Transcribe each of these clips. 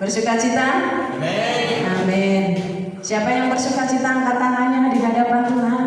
Bersukacita? Amin. Amin. Siapa yang bersukacita angkat tangannya di hadapan Tuhan.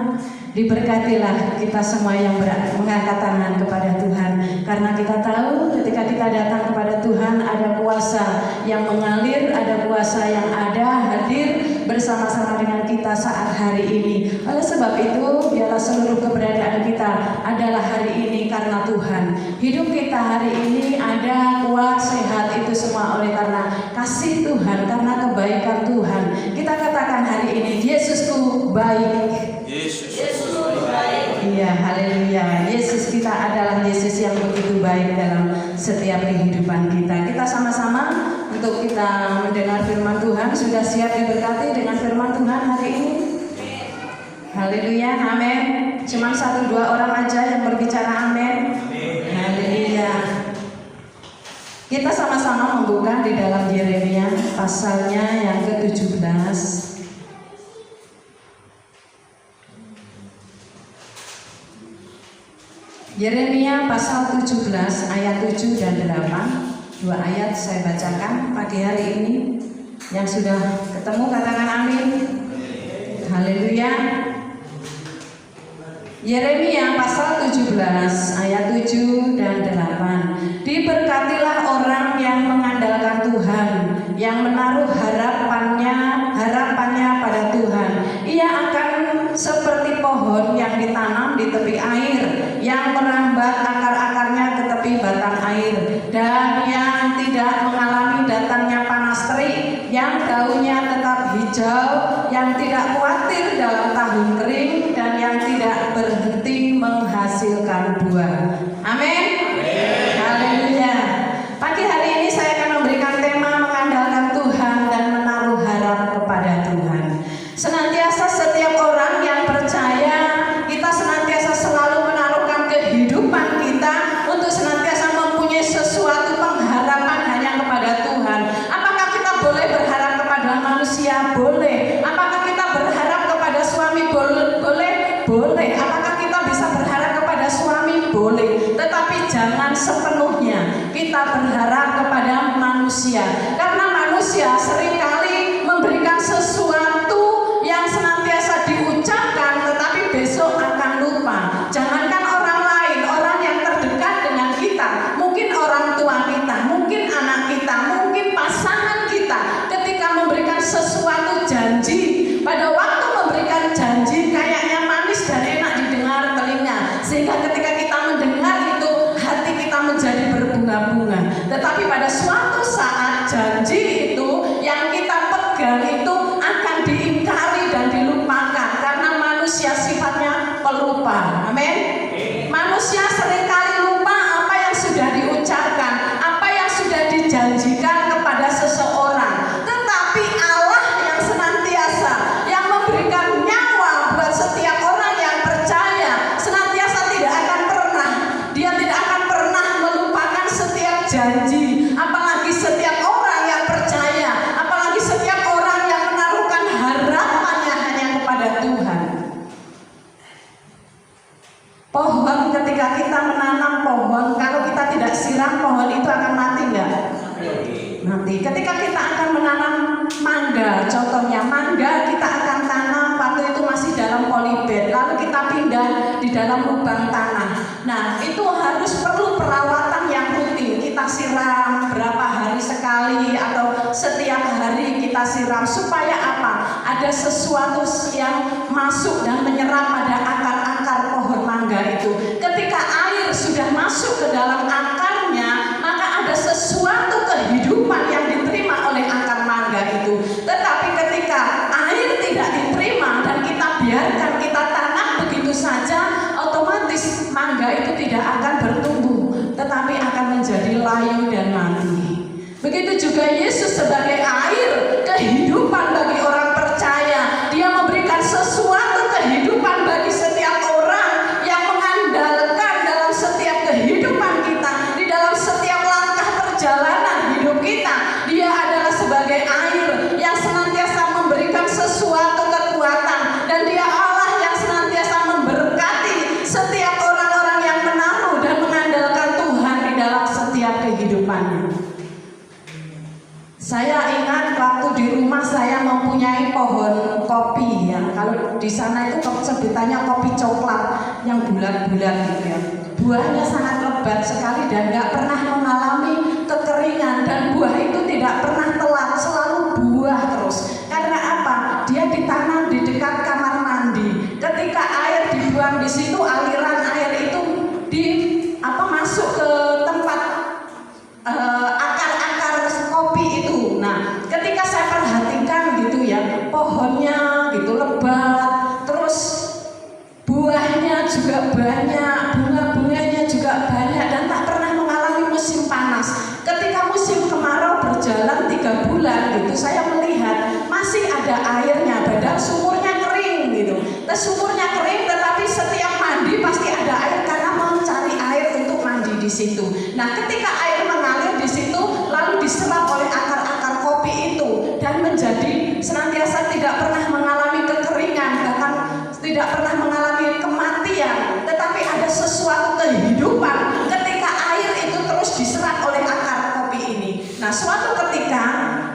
Diberkatilah kita semua yang mengangkat tangan kepada Tuhan, karena kita tahu ketika kita datang kepada Tuhan ada kuasa yang mengalir, ada kuasa yang ada hadir bersama-sama dengan kita saat hari ini. Oleh sebab itu, biarlah seluruh keberadaan kita adalah hari ini karena Tuhan. Hidup kita hari ini ada, kuat, sehat, itu semua oleh karena kasih Tuhan, karena kebaikan Tuhan. Kita katakan hari ini, Yesusku baik. Yesus baik. Iya, haleluya. Yesus kita adalah Yesus yang begitu baik dalam setiap kehidupan kita. Kita sama-sama untuk kita mendengar firman Tuhan. Sudah siap diberkati dengan firman Tuhan hari ini? Haleluya, amin. Cuma 1-2 orang aja yang berbicara amin. Haleluya. Kita sama-sama membuka di dalam Yeremia pasalnya yang ke-17. Yeremia pasal 17 ayat 7 dan 8. 2 ayat saya bacakan pagi hari ini. Yang sudah ketemu katakan amin. Haleluya. Yeremia pasal 17 ayat 7 dan 8. Diberkatilah orang yang mengandalkan Tuhan, yang menaruh harapannya pada Tuhan. Ia akan seperti pohon yang ditanam di tepi air, yang merambat akar-akarnya ke tepi batang air, dan yang tidak mengalami datangnya panas terik, yang daunnya tetap hijau, yang tidak khawatir dalam tahun kering, dan yang tidak berhenti menghasilkan buah. Amin. Haleluya. Pagi hari ini saya akan memberikan tema mengandalkan Tuhan dan menaruh harap kepada Tuhan. Senantiasa setiap orang yang percaya, kita senantiasa selalu menaruhkan kehidupan kita untuk senantiasa mempunyai sesuatu pengharapan hanya kepada Tuhan. Apakah kita boleh berharap kepada manusia? Boleh. Apakah kita berharap kepada suami? Boleh. Boleh. Apakah kita bisa berharap kepada suami? Boleh. Tetapi jangan sepenuhnya kita berharap kepada manusia, karena manusia seringkali memberikan sesuatu yang senantiasa diucapkan tetapi besok akan lupa. Jangankan orang lain, orang yang terdekat dengan kita, mungkin orang tua kita, mungkin anak kita, mungkin pasangan kita, ketika memberikan sesuatu janji, pada waktu memberikan janji kayaknya manis dan enak didengar telinga, sehingga ketika kita mendengar itu hati kita menjadi berbunga-bunga. Tetapi pada suatu saat janji itu yang kita pegang itu akan diingkari dan dilupakan, karena manusia sifatnya pelupa. Amin. Manusia seringkali lupa apa yang sudah diucapkan, apa yang sudah dijanjikan kepada seseorang. Tetapi Allah yang senantiasa yang memberikan nyawa buat setiap orang yang percaya, senantiasa tidak akan pernah, dia tidak akan pernah melupakan setiap janji. Apalagi setiap orang yang percaya, apalagi setiap orang yang menaruhkan harapannya hanya kepada Tuhan. Pohon, ketika kita menanam pohon, kalau kita tidak siram, pohon itu akan mati enggak? Mati. Ketika kita akan menanam mangga, contohnya mangga kita akan tanam waktu itu masih dalam polybag, lalu kita pindah di dalam lubang tanah. Nah, itu harus perlu perawatan yang rutin. Kita siram berapa hari sekali atau setiap hari kita siram, supaya apa? Ada sesuatu yang masuk dan menyerap pada akar-akar pohon mangga itu. Ketika air sudah masuk ke dalam akarnya, maka ada sesuatu kehidupan yang diterima oleh akar mangga itu. Tetapi ketika air tidak diterima dan kita biarkan, kita tanam begitu saja, otomatis mangga itu tidak akan bertumbuh, tetapi akan menjadi layu dan mati. Begitu juga Yesus sebagai air kehidupan bagi orang percaya. Dia memberikan sesuatu kehidupan bagi setiap orang yang mengandalkan dalam setiap kehidupan kita, di dalam setiap langkah perjalanan hidup kita. Dia adalah sebagai air yang senantiasa memberikan sesuatu kekuatan, dan dia Allah yang senantiasa memberkati setiap orang-orang yang menaruh dan mengandalkan Tuhan di dalam setiap kehidupannya. Saya mempunyai pohon kopi ya. Kalau di sana itu sebutannya kopi coklat yang bulat-bulat gitu ya. Buahnya sangat lebat sekali dan nggak pernah mengalami kekeringan, dan buah itu tidak pernah telat, selalu buah terus. Karena apa? Dia ditanam di dekat kamar mandi. Ketika air dibuang di situ, aliran air itu masuk ke tempat akar-akar kopi itu. Nah, ketika saya perhatikan gitu ya, pohonnya gitu lebat, terus buahnya juga banyak, bunga-bunganya juga banyak, dan tak pernah mengalami musim panas. Ketika musim kemarau berjalan 3 bulan gitu, saya melihat masih ada airnya, padahal sumurnya kering gitu. Sumurnya kering, tetapi setiap mandi pasti ada air karena mencari air untuk mandi di situ. Nah, ketika air mengalir di situ, lalu diserap oleh akar-akar kopi itu dan menjadi senantiasa tidak pernah mengalami kekeringan, bahkan tidak pernah mengalami kematian, tetapi ada sesuatu kehidupan ketika air itu terus diserap oleh akar kopi ini. Nah, suatu ketika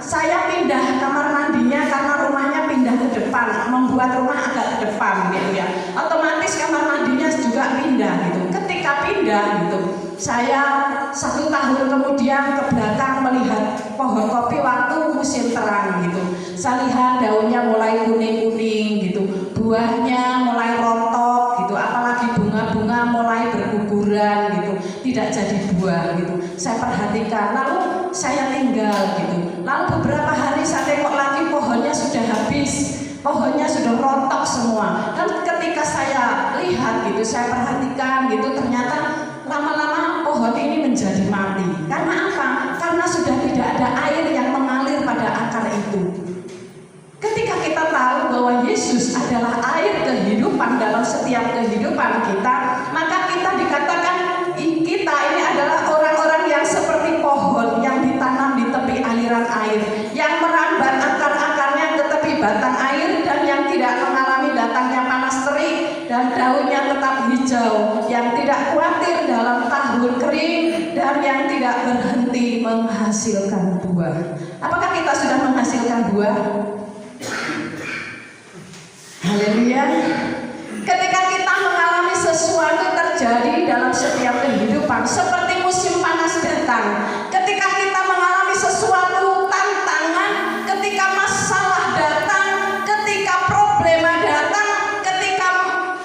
saya pindah kamar mandinya karena rumahnya pindah ke depan, membuat rumah agak ke depan gitu ya. Otomatis kamar mandinya juga pindah gitu. Ketika pindah gitu, saya 1 tahun kemudian ke belakang melihat pohon kopi waktu musim terang gitu. Saya lihat daunnya mulai kuning-kuning gitu, buahnya mulai rontok gitu, apalagi bunga-bunga mulai berguguran gitu, tidak jadi buah gitu. Saya perhatikan, lalu saya tinggal gitu. Lalu beberapa hari saya tengok lagi, pohonnya sudah habis, pohonnya sudah rontok semua. Dan ketika saya lihat gitu, saya perhatikan gitu, ternyata lama-lama pohon ini menjadi mati. Karena apa? Karena sudah tidak ada air yang mengalir pada akar itu. Ketika kita tahu bahwa Yesus adalah air kehidupan dalam setiap kehidupan kita, maka kita dikatakan kita ini adalah orang-orang yang seperti pohon yang ditanam di tepi aliran air, yang merambat akar-akarnya ke tepi batang air, dan yang tidak mengalami datangnya panas terik, dan daunnya tetap hijau, yang tidak khawatir dalam tahun kering, dan yang tidak berhenti menghasilkan buah. Apakah kita sudah menghasilkan buah? Haleluya. Ketika kita mengalami sesuatu terjadi dalam setiap kehidupan, seperti musim panas datang, ketika kita mengalami sesuatu tantangan, ketika masalah datang, ketika problema datang, ketika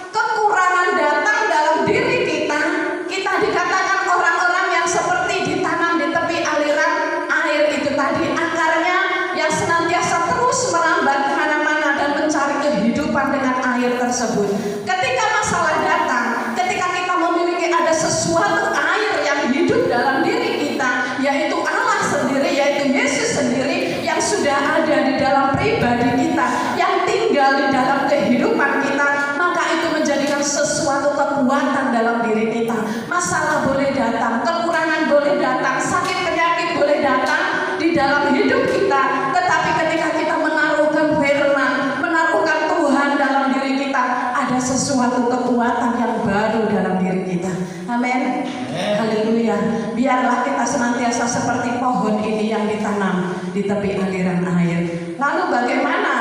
kekurangan datang dalam diri kita, kita dikatakan orang-orang yang seperti ditanam di tepi aliran air itu tadi, akarnya yang senantiasa terus merambat kemana-mana dan mencari kehidupan dengan air tersebut. Ketika masalah datang, ketika kita memiliki ada sesuatu air yang hidup dalam diri kita, yaitu Allah sendiri, yaitu Yesus sendiri yang sudah ada di dalam pribadi kita, yang tinggal di dalam kehidupan kita, maka itu menjadikan sesuatu kekuatan dalam diri kita. Masalah boleh datang, kekurangan boleh datang, sakit penyakit boleh datang di dalam hidup kita, tetapi ketika kita menaruhkan firman, menaruhkan Tuhan dalam diri kita, ada sesuatu kekuatan yang baru dalam diri kita. Amin. Haleluya. Biarlah kita senantiasa seperti pohon ini yang ditanam di tepi aliran air. Lalu bagaimana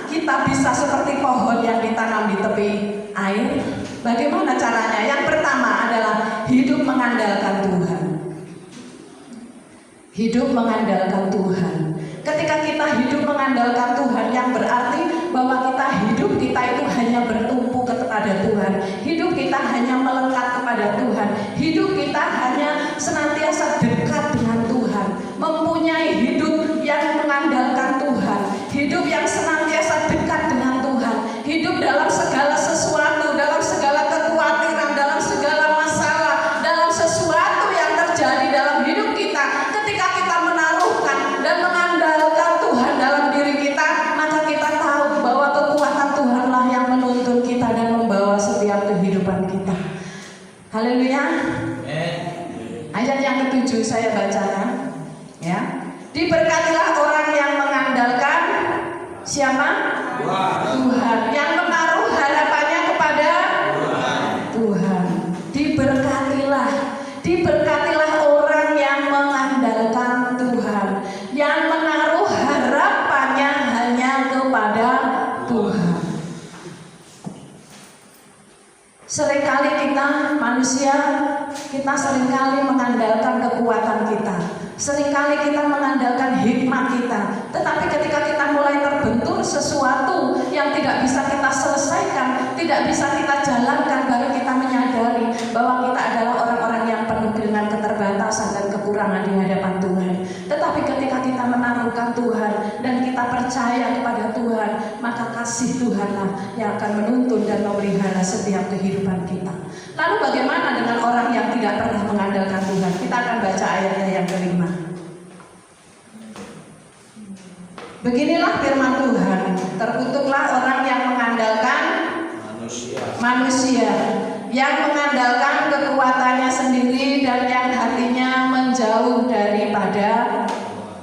kita bisa seperti pohon yang ditanam di tepi air? Bagaimana caranya? Yang pertama adalah hidup mengandalkan Tuhan. Hidup mengandalkan Tuhan. Ketika kita hidup mengandalkan Tuhan, yang berarti bahwa kita itu hanya bertumpu kepada Tuhan. Hidup kita hanya melekat kepada Tuhan. Hidup kita hanya senantiasa dekat dengan Tuhan. Mempunyai hidup yang mengandalkan Tuhan. Hidup yang senantiasa dekat dengan Tuhan. Hidup dalam segala sesuatu, dalam segala kekhawatiran, dalam segala masalah, dalam sesuatu yang terjadi dalam hidup kita. Ketika kita menaruhkan dan mengandalkan Tuhan dalam diri kita, maka kita tahu bahwa kekuatan Tuhanlah yang menuntun kita dan membawa setiap kehidupan kita. Haleluya. Ayat yang ke-7 saya bacakan, ya. Diberkatilah orang yang mengandalkan siapa? Tuhan. Yang menaruh harapannya kepada Tuhan. Diberkatilah orang yang mengandalkan Tuhan, yang menaruh harapannya hanya kepada Kita seringkali mengandalkan kekuatan kita, seringkali kita mengandalkan hikmat kita. Tetapi ketika kita mulai terbentur sesuatu yang tidak bisa kita selesaikan, tidak bisa kita jalankan, baru kita menyadari bahwa kita adalah orang-orang yang penuh dengan keterbatasan dan kekurangan di hadapan Tuhan. Tetapi ketika kita menaruhkan Tuhan dan kita percaya kepada Tuhan, maka kasih Tuhanlah yang akan menuntun dan memelihara setiap kehidupan kita. Lalu bagaimana dengan orang yang tidak pernah mengandalkan Tuhan? Kita akan baca ayatnya yang kelima. Beginilah firman Tuhan, terkutuklah orang yang mengandalkan manusia, yang mengandalkan kekuatannya sendiri dan yang hatinya menjauh daripada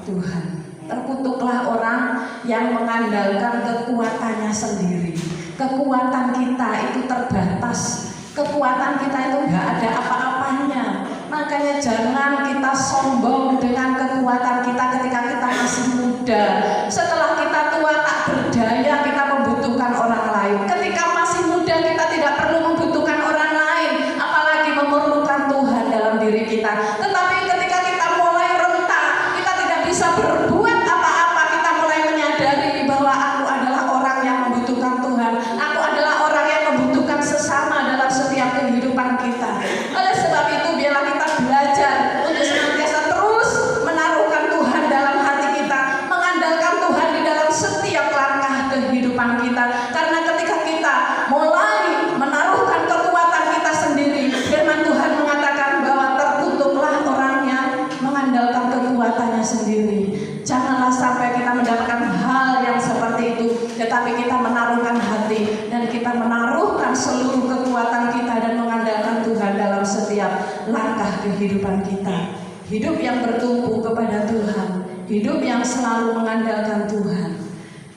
Tuhan. Terkutuklah orang yang mengandalkan kekuatannya sendiri. Kekuatan kita itu terbatas. Kekuatan kita itu nggak ada apa-apanya. Makanya jangan kita sombong dengan kekuatan kita ketika kita masih muda. Setelah kita tua tak berdaya, kita membutuhkan orang lain. Ketika masih muda kita tidak perlu membutuhkan orang lain, apalagi memerlukan Tuhan dalam diri kita. Tetapi ketika kita mulai renta, kita tidak bisa berbuat apa-apa, kita mulai menyadari bahwa aku adalah orang yang membutuhkan Tuhan. Aku adalah orang yang membutuhkan sesama dalam setiap kehidupan kita. Oleh sebab itu biarlah kita belajar untuk senantiasa terus menaruhkan Tuhan dalam hati kita, mengandalkan Tuhan di dalam setiap langkah kehidupan kita. Karena ketika kita mulai menaruhkan kekuatan kita sendiri, firman Tuhan mengatakan bahwa terkutuklah orang yang mengandalkan kekuatannya sendiri. Janganlah sampai kita mendapatkan hal yang seperti itu, tetapi kita menaruhkan hati dan kita menaruhkan seluruh kekuatan kita dan mengandalkan Tuhan dalam setiap langkah kehidupan kita. Hidup yang bertumpu kepada Tuhan, hidup yang selalu mengandalkan Tuhan.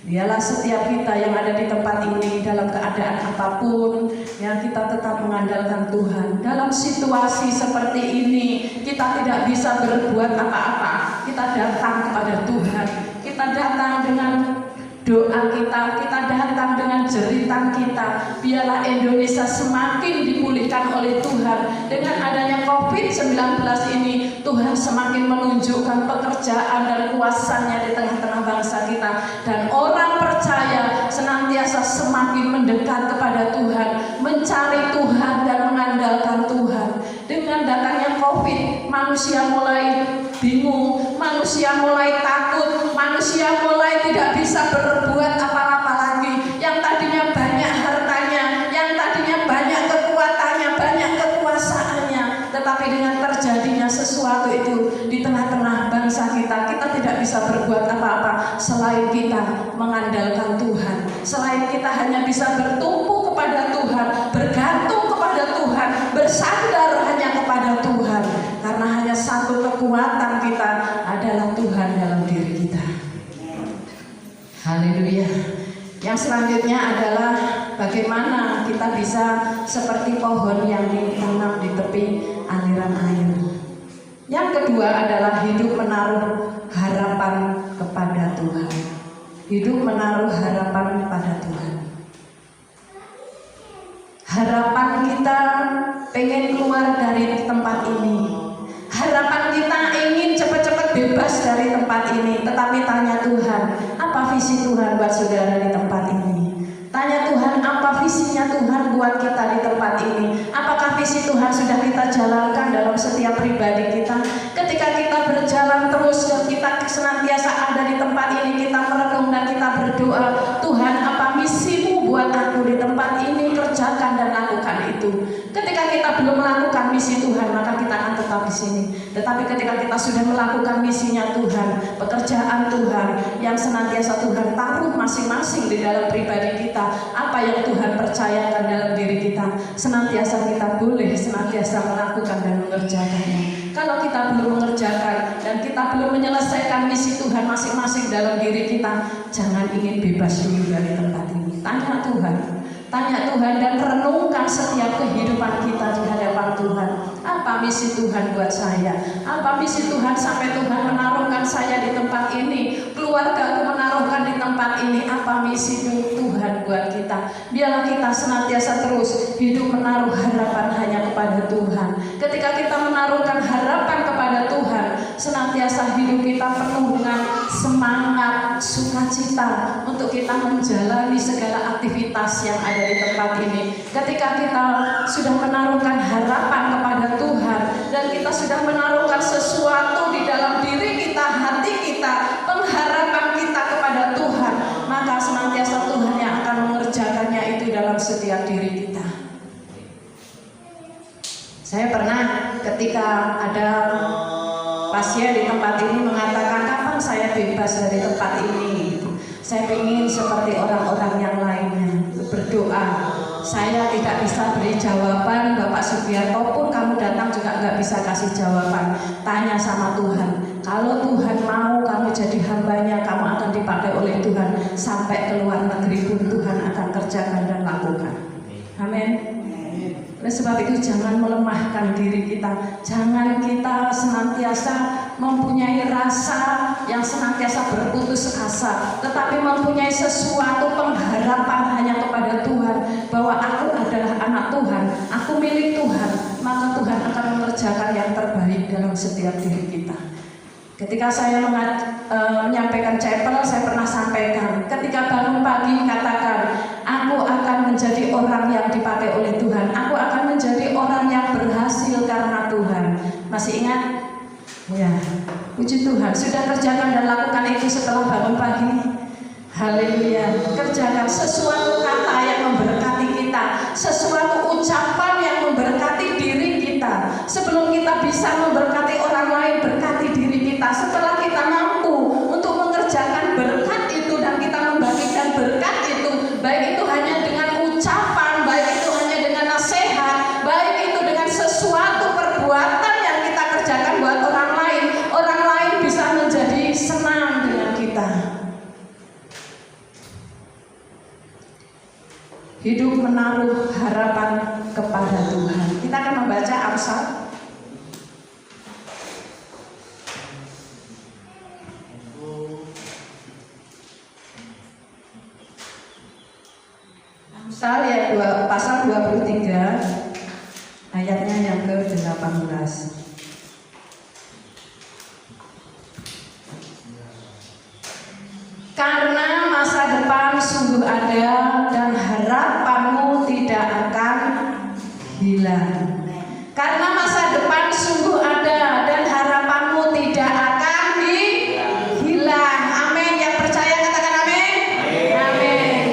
Dialah setiap kita yang ada di tempat ini dalam keadaan apapun, yang kita tetap mengandalkan Tuhan. Dalam situasi seperti ini kita tidak bisa berbuat apa-apa. Kita datang kepada Tuhan, kita datang dengan doa kita datang dengan jeritan kita. Biarlah Indonesia semakin dipulihkan oleh Tuhan. Dengan adanya COVID-19 ini, Tuhan semakin menunjukkan pekerjaan dan kuasanya di tengah-tengah bangsa kita. Dan orang percaya senantiasa semakin mendekat kepada Tuhan, mencari Tuhan dan mengandalkan Tuhan. Dengan datangnya COVID, manusia mulai bingung, manusia mulai takut, manusia mulai tidak bisa berbuat apa-apa lagi. Yang tadinya banyak hartanya, yang tadinya banyak kekuatannya, banyak kekuasaannya, tetapi dengan terjadinya sesuatu itu di tengah-tengah bangsa kita, kita tidak bisa berbuat apa-apa selain kita mengandalkan Tuhan, selain kita hanya bisa bertumpu kepada Tuhan, bergantung kepada Tuhan, bersandar hanya kepada Tuhan. Karena hanya satu kekuatan kita adalah Tuhan dalam diri kita. Haleluya. Yang selanjutnya adalah bagaimana kita bisa seperti pohon yang ditanam di tepi aliran air. Yang kedua adalah hidup menaruh harapan kepada Tuhan. Hidup menaruh harapan kepada Tuhan. Harapan kita pengen keluar dari tempat ini. Harapan kita ingin cepat-cepat bebas dari tempat ini. Tetapi tanya Tuhan, apa visi Tuhan buat saudara di tempat ini? Tanya Tuhan, apa visinya Tuhan buat kita di tempat ini? Apakah visi Tuhan sudah kita jalankan dalam setiap pribadi kita? Ketika kita berjalan terus dan kita senantiasa ada di tempat ini, kita merenung dan kita berdoa, Tuhan, apa misimu buat aku di tempat ini? Kerjakan dan lakukan itu. Ketika kita belum melakukan misi Tuhan, maka kita akan tetap di sini. Tetapi ketika kita sudah melakukan misinya Tuhan, pekerjaan Tuhan yang senantiasa Tuhan taruh masing-masing di dalam pribadi kita, apa yang Tuhan percayakan dalam diri kita, senantiasa kita boleh senantiasa melakukan dan mengerjakannya. Kalau kita belum mengerjakan dan kita belum menyelesaikan misi Tuhan masing-masing dalam diri kita, jangan ingin bebas dulu dari tempat ini. Tanya Tuhan. Tanya Tuhan dan renungkan setiap kehidupan kita di hadapan Tuhan. Apa misi Tuhan buat saya? Apa misi Tuhan sampai Tuhan menaruhkan saya di tempat ini? Keluarga aku menaruhkan di tempat tempat ini, apa misi Tuhan buat kita. Biarlah kita senantiasa terus hidup menaruh harapan hanya kepada Tuhan. Ketika kita menaruhkan harapan kepada Tuhan, senantiasa hidup kita penuh dengan semangat, sukacita untuk kita menjalani segala aktivitas yang ada di tempat ini. Ketika kita sudah menaruhkan harapan kepada Tuhan dan kita sudah menaruhkan sesuatu di dalam diri kita, hati kita, pengharapan kita kepada Tuhan, maka senantiasa Tuhan yang akan mengerjakannya itu dalam setiap diri kita. Saya pernah ketika ada pasien di tempat ini mengatakan, kapan saya bebas dari tempat ini? Saya ingin seperti orang-orang yang lainnya berdoa. Saya tidak bisa beri jawaban, Bapak Sugiarto pun kamu datang juga nggak bisa kasih jawaban. Tanya sama Tuhan. Kalau Tuhan mau kamu jadi hambanya, kamu akan dipakai oleh Tuhan. Sampai ke luar negeri pun Tuhan akan kerjakan dan lakukan. Amin. Oleh sebab itu jangan melemahkan diri kita. Jangan kita senantiasa mempunyai rasa yang senantiasa berputus asa, tetapi mempunyai sesuatu pengharapan hanya kepada Tuhan, bahwa aku adalah anak Tuhan, aku milik Tuhan, maka Tuhan akan mengerjakan yang terbaik dalam setiap diri kita. Ketika saya menyampaikan chapel, saya pernah sampaikan, ketika bangun pagi katakan, aku akan menjadi orang yang dipakai oleh Tuhan, aku akan menjadi orang yang berhasil karena Tuhan. Masih ingat? Ya, puji Tuhan, sudah kerjakan dan lakukan itu setelah bangun pagi. Haleluya. Kerjakan sesuatu kata yang memberkati kita, sesuatu ucapan yang memberkati diri kita. Sebelum kita bisa memberkati orang lain, berkati diri kita. Setelah kita mampu untuk mengerjakan berkat itu dan kita membagikan berkat itu, baik itu hanya dengan ucapan, baik itu hanya dengan nasihat, baik itu dengan sesuatu perbuatan yang kita kerjakan buat orang lain bisa menjadi senang dengan kita. Hidup menaruh harapan kepada Tuhan. Kita akan membaca Amsal. Amsal ya pasal 23 ayatnya yang ke-18. Karena masa depan sungguh ada dan harapanmu tidak akan hilang. Karena masa depan sungguh ada dan harapanmu tidak akan hilang. Amin. Yang percaya katakan amin. Amin.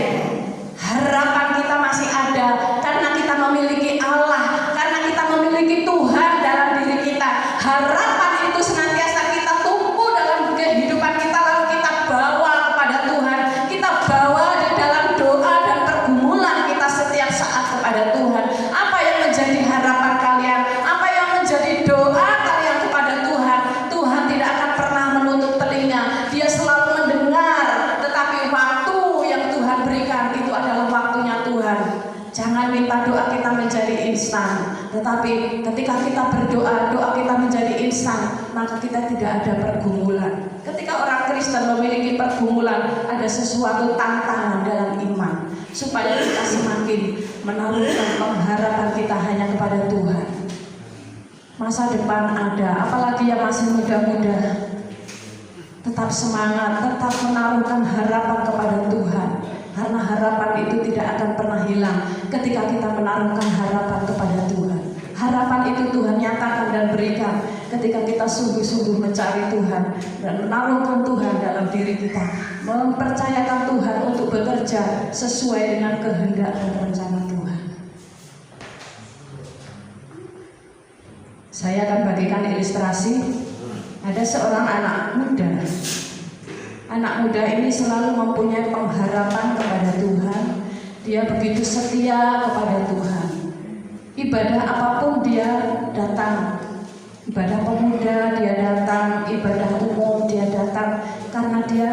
Harapan kita masih ada karena kita memiliki Allah, karena kita memiliki Tuhan dalam diri kita. Harapan itu senantiasa kita tumbuh dalam kehidupan kita, lalu kita bawa kepada Tuhan. Kita bawa di dalam doa dan pergumulan kita setiap saat kepada Tuhan. Apa yang menjadi harapan kalian? Apa yang menjadi doa kalian kepada Tuhan? Tuhan tidak akan pernah menutup telinga. Dia selalu mendengar. Tetapi waktu yang Tuhan berikan itu adalah waktunya Tuhan. Jangan minta doa kita menjadi instan. Tetapi ketika kita berdoa, doa kita menjadi instan, maka kita tidak ada pergumulan. Ketika orang Kristen memiliki pergumulan, ada sesuatu tantangan dalam iman, supaya kita semakin menaruhkan pengharapan kita hanya kepada Tuhan. Masa depan ada, apalagi yang masih muda-muda. Tetap semangat, tetap menaruhkan harapan kepada Tuhan, karena harapan itu tidak akan pernah hilang ketika kita menaruhkan harapan kepada Tuhan. Harapan itu Tuhan nyatakan dan berikan ketika kita sungguh-sungguh mencari Tuhan dan menaruhkan Tuhan dalam diri kita, mempercayakan Tuhan untuk bekerja sesuai dengan kehendak dan rencana Tuhan. Saya akan bagikan ilustrasi. Ada seorang anak muda. Anak muda ini selalu mempunyai pengharapan kepada Tuhan. Dia begitu setia kepada Tuhan. Ibadah apapun dia datang. Ibadah pemuda dia datang, ibadah umum dia datang, karena dia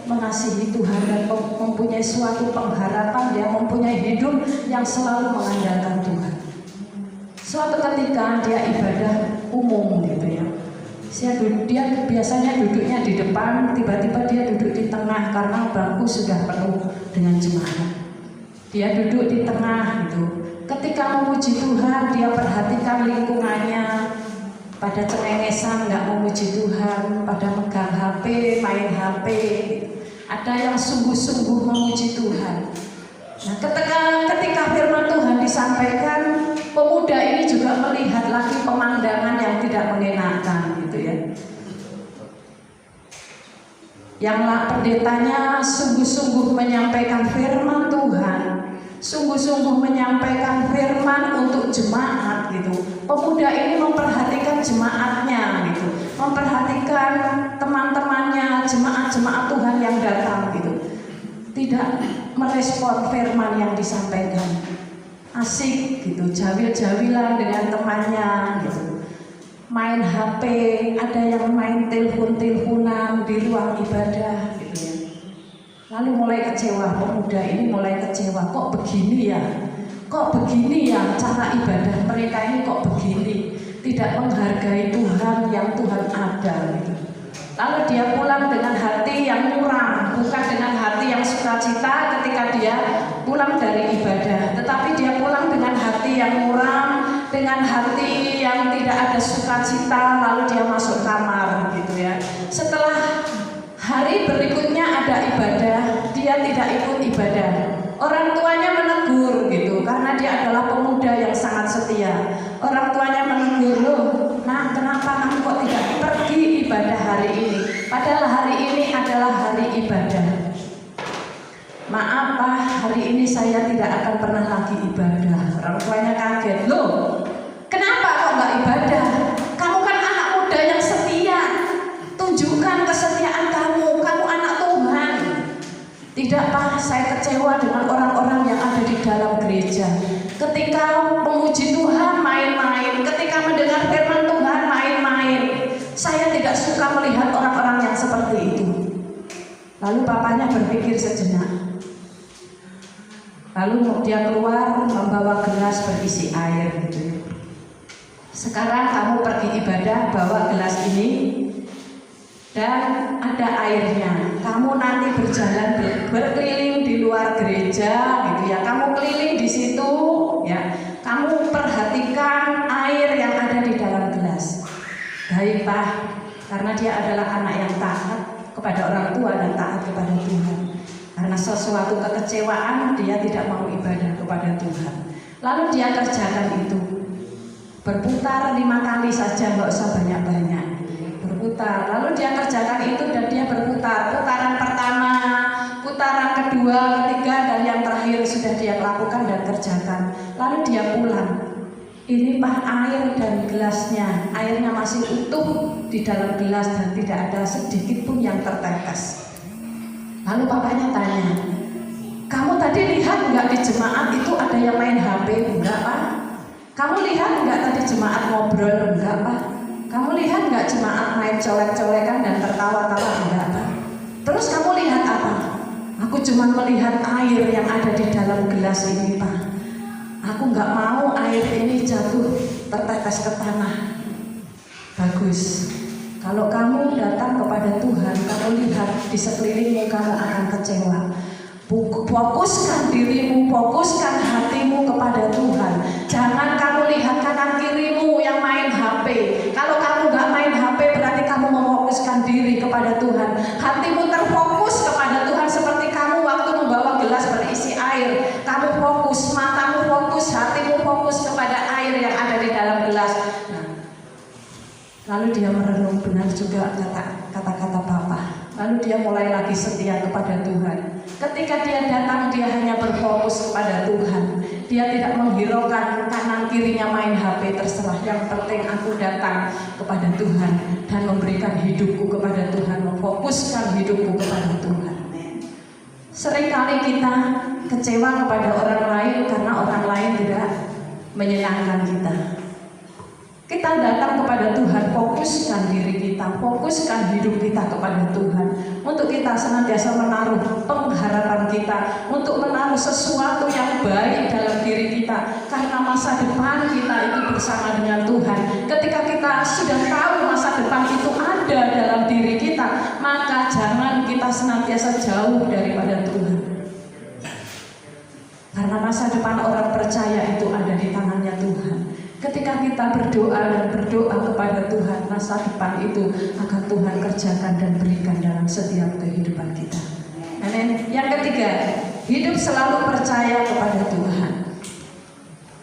mengasihi Tuhan dan mempunyai suatu pengharapan. Dia mempunyai hidup yang selalu mengandalkan Tuhan. Suatu ketika dia ibadah umum gitu ya. Dia biasanya duduknya di depan, tiba-tiba dia duduk di tengah. karena bangku sudah penuh dengan jemaat. Dia duduk di tengah gitu. Ketika memuji Tuhan, dia perhatikan lingkungannya. Pada cengengesan nggak memuji Tuhan, pada megang HP, main HP. Ada yang sungguh-sungguh memuji Tuhan. Nah, ketika firman Tuhan disampaikan, pemuda ini juga melihat lagi pemandangan yang tidak mengenakan, gitu ya. Yang pendetanya sungguh-sungguh menyampaikan firman Tuhan, sungguh-sungguh menyampaikan firman untuk jemaat, gitu. Pemuda ini memperhatikan jemaatnya, gitu, memperhatikan teman-temannya, jemaat-jemaat Tuhan yang datang, gitu. Tidak merespon firman yang disampaikan. Asik gitu, jawil-jawilan dengan temannya gitu. Main HP, ada yang main telepon-teleponan di ruang ibadah gitu ya. Lalu mulai kecewa, pemuda ini mulai kecewa, kok begini ya? Kok begini ya cara ibadah mereka ini, kok begini? Tidak menghargai Tuhan yang Tuhan ada gitu. Lalu dia pulang dengan hati yang muram, bukan dengan hati yang sukacita ketika dia pulang dari ibadah, tetapi dia pulang dengan hati yang muram, dengan hati yang tidak ada sukacita. Lalu dia masuk kamar gitu ya. Setelah hari berikutnya ada ibadah, dia tidak ikut ibadah. Orang tuanya menegur gitu, karena dia adalah pemuda yang sangat setia. Orang tuanya menegur, loh, nah kenapa kamu kok tidak pergi ibadah hari ini? Padahal hari ini adalah hari ibadah. Maaf Pak, hari ini saya tidak akan pernah lagi ibadah. Orang tuanya kaget, loh kenapa kok nggak ibadah? Kamu kan anak muda yang setia. Tunjukkan kesetiaan kamu, kamu anak Tuhan. Tidak Pak, saya kecewa dengan orang-orang yang ada di dalam gereja. Ketika memuji Tuhan main-main, ketika mendengar firman Tuhan main-main. Saya tidak suka melihat orang-orang yang seperti itu. Lalu papanya berpikir sejenak. Lalu dia keluar membawa gelas berisi air gitu. Sekarang kamu pergi ibadah, bawa gelas ini dan ada airnya. Kamu nanti berjalan berkeliling di luar gereja gitu ya. Kamu keliling di situ ya. Kamu perhatikan air yang ada di dalam gelas. Baik Pak, karena dia adalah anak yang taat kepada orang tua dan taat kepada Tuhan. Karena sesuatu kekecewaan dia tidak mau ibadah kepada Tuhan. Lalu dia kerjakan itu. Berputar 5 kali saja, nggak usah banyak-banyak. Berputar, lalu dia kerjakan itu dan dia berputar. Putaran pertama, putaran kedua, ketiga, dan yang terakhir sudah dia lakukan dan kerjakan. Lalu dia pulang. Ini Pak air dan gelasnya, airnya masih utuh di dalam gelas dan tidak ada sedikit pun yang tertetes. Lalu papanya tanya, kamu tadi lihat nggak di jemaat itu ada yang main HP? Enggak Pak. Kamu lihat nggak tadi jemaat ngobrol? Enggak Pak. Kamu lihat nggak jemaat main colek-colekan dan tertawa-tawa? Enggak Pak. Terus kamu lihat apa? Aku cuma melihat air yang ada di dalam gelas ini Pak. Aku nggak mau air ini jatuh tertetes ke tanah. Bagus. Kalau kamu datang kepada Tuhan, kamu lihat di sekelilingmu, kamu akan kecewa. Fokuskan dirimu, fokuskan hatimu kepada Tuhan. Jangan kamu lihat kanan kirimu yang main HP. Kalau kamu nggak main HP, berarti kamu memfokuskan diri kepada Tuhan. Hatimu terfokus kepada Tuhan seperti kamu waktu membawa gelas berisi air. Kamu fokus, matamu fokus, hatimu fokus kepada air yang ada di dalam gelas. Lalu dia merenung, benar juga kata-kata Bapa. Lalu dia mulai lagi setia kepada Tuhan. Ketika dia datang, dia hanya berfokus kepada Tuhan. Dia tidak menghiraukan kanan kirinya main HP, terserah. Yang penting aku datang kepada Tuhan dan memberikan hidupku kepada Tuhan, memfokuskan hidupku kepada Tuhan. Seringkali kita kecewa kepada orang lain karena orang lain tidak menyenangkan kita. Kita datang kepada Tuhan, fokuskan diri kita, fokuskan hidup kita kepada Tuhan. Untuk kita senantiasa menaruh pengharapan kita, untuk menaruh sesuatu yang baik dalam diri kita. Karena masa depan kita itu bersama dengan Tuhan. Ketika kita sudah tahu masa depan itu ada dalam diri kita, maka jangan kita kita senantiasa jauh daripada Tuhan. Karena masa depan orang percaya itu ada di tangannya Tuhan. Ketika kita berdoa dan berdoa kepada Tuhan, masa depan itu akan Tuhan kerjakan dan berikan dalam setiap kehidupan kita. Amin. Yang ketiga, hidup selalu percaya kepada Tuhan.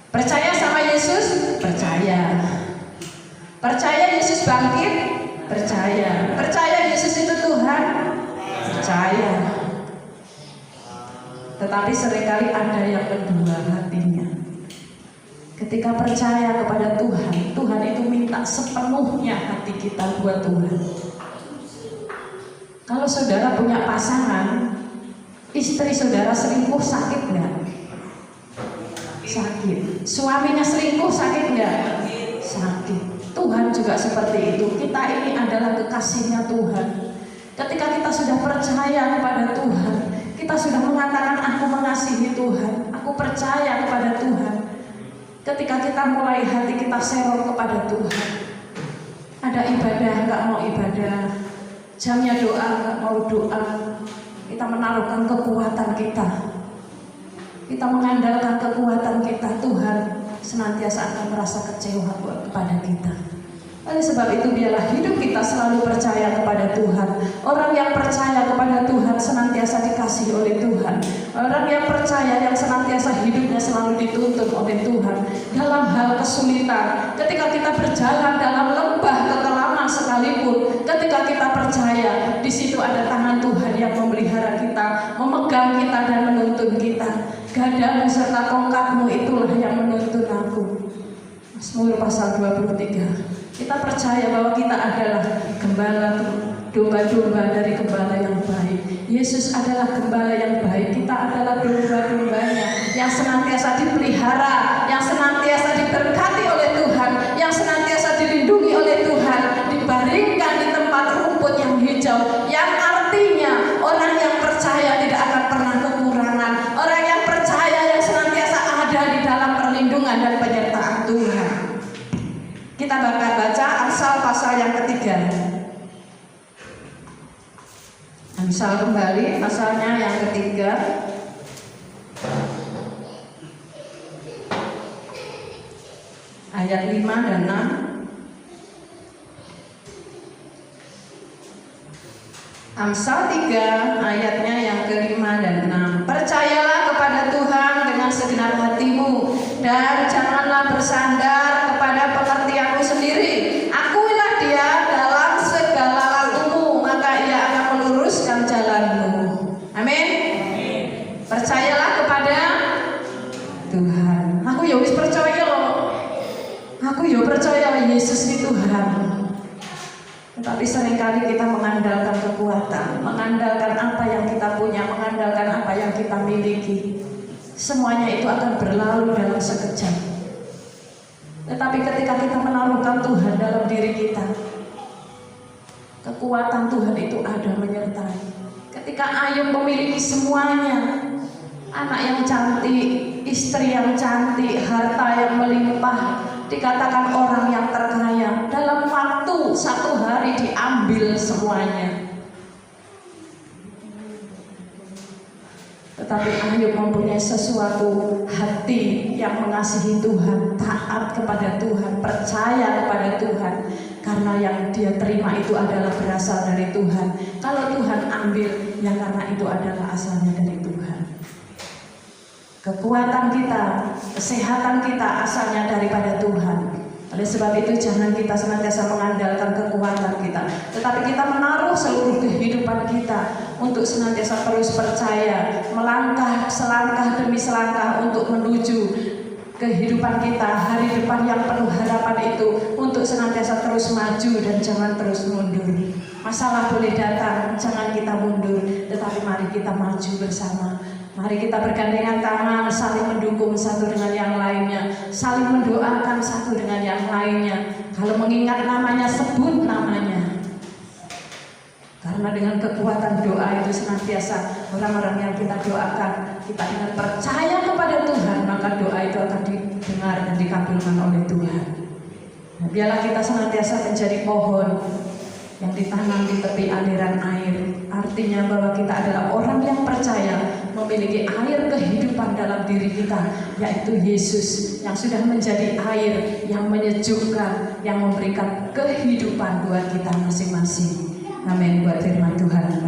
Percaya sama Yesus? Percaya. Percaya Yesus bangkit? Percaya. Percaya Yesus itu Tuhan? Percaya. Tetapi seringkali ada yang kedua hatinya. Ketika percaya kepada Tuhan, Tuhan itu minta sepenuhnya hati kita buat Tuhan. Kalau saudara punya pasangan, istri saudara selingkuh, sakit nggak? Sakit. Suaminya selingkuh, sakit nggak? Sakit. Tuhan juga seperti itu. Kita ini adalah kekasihnya Tuhan. Ketika kita sudah percaya kepada Tuhan, kita sudah mengatakan aku mengasihi Tuhan, aku percaya kepada Tuhan. Ketika kita mulai hati kita serong kepada Tuhan, ada ibadah nggak mau ibadah, jamnya doa nggak mau doa, kita menaruhkan kekuatan kita, kita mengandalkan kekuatan kita, Tuhan senantiasa akan merasa kecewa kepada kita. Oleh sebab itu biarlah hidup kita selalu percaya kepada Tuhan. Orang yang percaya kepada Tuhan senantiasa dikasihi oleh Tuhan. Orang yang percaya yang senantiasa hidupnya selalu dituntun oleh Tuhan. Dalam hal kesulitan, ketika kita berjalan dalam lembah kekelaman sekalipun, ketika kita percaya di situ ada tangan Tuhan yang memelihara kita, memegang kita dan menuntun kita. Gadamu serta tongkatmu itulah yang menuntun aku. Mazmur pasal 23. Kita percaya bahwa kita adalah gembala domba-domba dari gembala yang baik. Yesus adalah gembala yang baik. Kita adalah domba-dombanya yang senantiasa dipelihara, yang senantiasa diberkati oleh Tuhan, yang senantiasa dilindungi oleh Tuhan, dibaringkan di tempat rumput yang hijau. Yang artinya orang yang percaya tidak akan pernah kekurangan. Orang yang percaya yang senantiasa ada di dalam perlindungan dan penyertaan Tuhan. Kita bakal baca Amsal pasal yang ketiga. Amsal kembali pasalnya yang ketiga. Ayat 5 dan 6. Amsal 3 ayatnya yang ke-5 dan 6. Percayalah kepada Tuhan dengan segenap hatimu dan janganlah bersandar kepada pengertianmu sendiri. Akuilah Dia dalam segala lakumu, maka Ia akan meluruskan jalanmu. Amin. Percayalah kepada Tuhan. Aku ya wis percaya loh. Aku ya percaya Yesus itu Tuhan. Tetapi seringkali kita mengandalkan kekuatan, mengandalkan apa yang kita punya, mengandalkan apa yang kita miliki. Semuanya itu akan berlalu dalam sekejap. Tetapi ketika kita menaruhkan Tuhan dalam diri kita, kekuatan Tuhan itu ada menyertai. Ketika Ayub memiliki semuanya, anak yang cantik, istri yang cantik, harta yang melimpah, dikatakan orang yang terkaya, dalam waktu 1 hari diambil semuanya. Tetapi Ayub mempunyai sesuatu hati yang mengasihi Tuhan, taat kepada Tuhan, percaya kepada Tuhan, karena yang dia terima itu adalah berasal dari Tuhan. Kalau Tuhan ambil, ya karena itu adalah asalnya dari Tuhan. Kekuatan kita, kesehatan kita asalnya daripada Tuhan. Oleh sebab itu jangan kita senantiasa mengandalkan kekuatan kita, tetapi kita menaruh seluruh kehidupan kita untuk senantiasa terus percaya, melangkah selangkah demi selangkah untuk menuju kehidupan kita, hari depan yang penuh harapan itu, untuk senantiasa terus maju dan jangan terus mundur. Masalah boleh datang, jangan kita mundur, tetapi mari kita maju bersama. Mari kita bergandengan tangan, saling mendukung satu dengan yang lainnya, saling mendoakan satu dengan yang lainnya. Kalau mengingat namanya, sebut namanya. Karena dengan kekuatan doa itu senantiasa orang-orang yang kita doakan, kita dengan percaya kepada Tuhan, maka doa itu akan didengar dan dikabulkan oleh Tuhan. Nah, biarlah kita senantiasa menjadi pohon yang ditanam di tepi aliran air. Artinya bahwa kita adalah orang yang percaya memiliki air kehidupan dalam diri kita, yaitu Yesus yang sudah menjadi air yang menyejukkan, yang memberikan kehidupan buat kita masing-masing. Amin. Buat firman Tuhan.